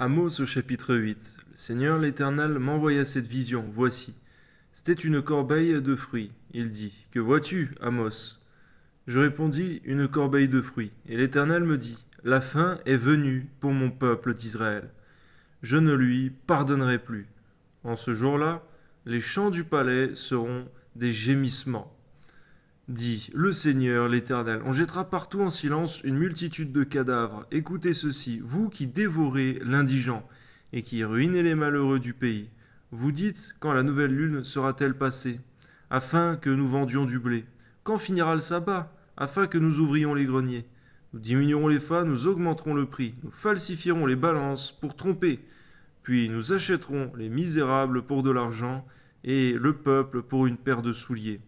Amos au chapitre 8. Le Seigneur l'Éternel m'envoya cette vision. Voici. C'était une corbeille de fruits. Il dit, que vois-tu, Amos? Je répondis, une corbeille de fruits. Et l'Éternel me dit, la fin est venue pour mon peuple d'Israël. Je ne lui pardonnerai plus. En ce jour-là, les chants du palais seront des gémissements. Dit le Seigneur l'Éternel, on jettera partout en silence une multitude de cadavres. Écoutez ceci, vous qui dévorez l'indigent et qui ruinez les malheureux du pays. Vous dites, quand la nouvelle lune sera-t-elle passée, afin que nous vendions du blé? Quand finira le sabbat, afin que nous ouvrions les greniers? Nous diminuerons les fats, nous augmenterons le prix, nous falsifierons les balances pour tromper, puis nous achèterons les misérables pour de l'argent et le peuple pour une paire de souliers.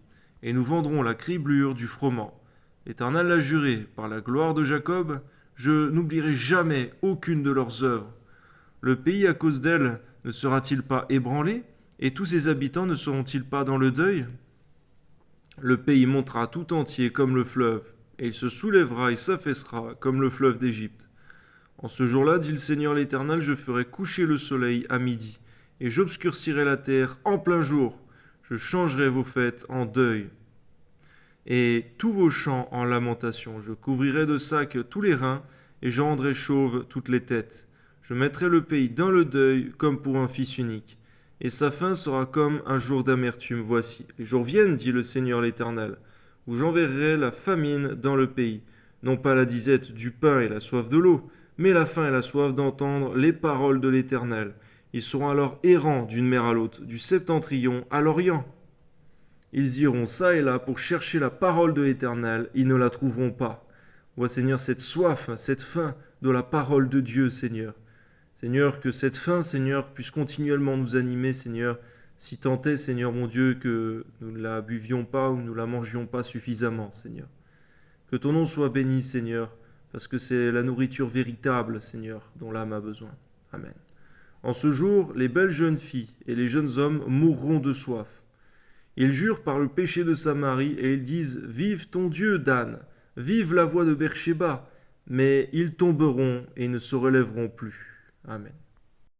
Et nous vendrons la criblure du froment. L'Éternel l'a juré, par la gloire de Jacob, je n'oublierai jamais aucune de leurs œuvres. Le pays à cause d'elle ne sera-t-il pas ébranlé, et tous ses habitants ne seront-ils pas dans le deuil? Le pays montera tout entier comme le fleuve, et il se soulèvera et s'affaissera comme le fleuve d'Égypte. En ce jour-là, dit le Seigneur l'Éternel, je ferai coucher le soleil à midi, et j'obscurcirai la terre en plein jour. Je changerai vos fêtes en deuil, et tous vos chants en lamentation. Je couvrirai de sacs tous les reins, et je rendrai chauves toutes les têtes. Je mettrai le pays dans le deuil comme pour un fils unique, et sa fin sera comme un jour d'amertume. Voici, les jours viennent, dit le Seigneur l'Éternel, où j'enverrai la famine dans le pays, non pas la disette du pain et la soif de l'eau, mais la faim et la soif d'entendre les paroles de l'Éternel. Ils seront alors errants d'une mer à l'autre, du septentrion à l'orient. Ils iront çà et là pour chercher la parole de l'Éternel, ils ne la trouveront pas. Vois, Seigneur, cette soif, cette faim de la parole de Dieu, Seigneur. Seigneur, que cette faim, Seigneur, puisse continuellement nous animer, Seigneur, si tant est, Seigneur mon Dieu, que nous ne la buvions pas ou nous ne la mangions pas suffisamment, Seigneur. Que ton nom soit béni, Seigneur, parce que c'est la nourriture véritable, Seigneur, dont l'âme a besoin. Amen. En ce jour, les belles jeunes filles et les jeunes hommes mourront de soif. Ils jurent par le péché de Samarie et ils disent « Vive ton Dieu, Dan, vive la voix de Beersheba !» Mais ils tomberont et ne se relèveront plus. Amen.